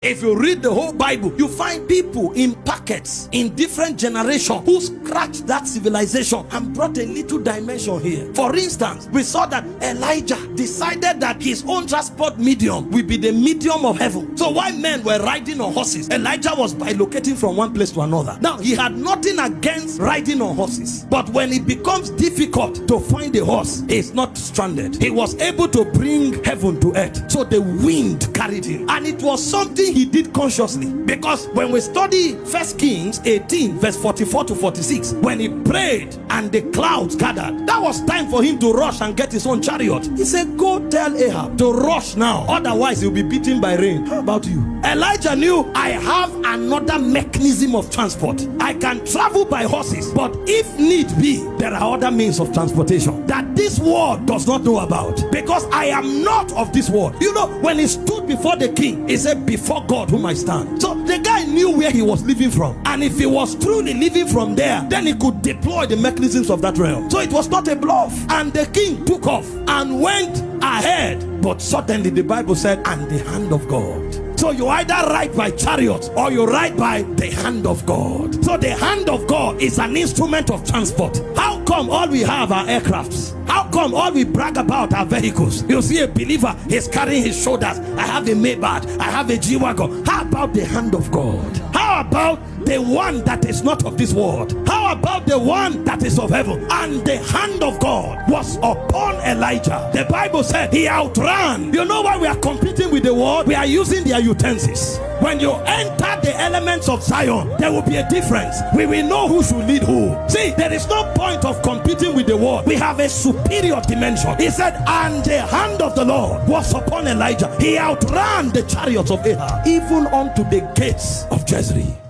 If you read the whole Bible, you find people in packets in different generations who scratched that civilization and brought a little dimension here. For instance, we saw that Elijah decided that his own transport medium will be the medium of heaven. So while men were riding on horses, Elijah was bilocating from one place to another. Now, he had nothing against riding on horses, but when it becomes difficult to find a horse, he's not stranded. He was able to bring heaven to earth. So the wind carried him, and it was something he did consciously, because when we study 1 Kings 18 verse 44 to 46, when he prayed and the clouds gathered, that was time for him to rush and get his own chariot. He said, go tell Ahab to rush now, otherwise he'll be beaten by rain. How about you? Elijah knew, I have another mechanism of transport. I can travel by horses, but if need be, there are other means of transportation that this world does not know about, because I am not of this world. You know, when he stood before the king, he said, before God whom I stand. So the guy knew where he was living from, and if he was truly living from there, then he could deploy the mechanisms of that realm. So it was not a bluff, and the king took off and went ahead. But suddenly the Bible said, and the hand of God. So you either ride by chariots or you ride by the hand of God. So the hand of God is an instrument of transport. How come all we have are aircrafts? How come all we brag about are vehicles? You see a believer, he's carrying his shoulders, I have a Maybach, I have a G-Wagon. How about the hand of God? How about the one that is not of this world? How about the one that is of heaven? And the hand of God was upon Elijah. The Bible said he outran. You know why we are competing with the world? We are using their utensils. When you enter the elements of Zion, there will be a difference. We will know who should lead who. See, there is no point of competing with the world. We have a superior dimension. He said, and the hand of the Lord was upon Elijah. He outran the chariots of Ahab, even unto the gates of Jezreel.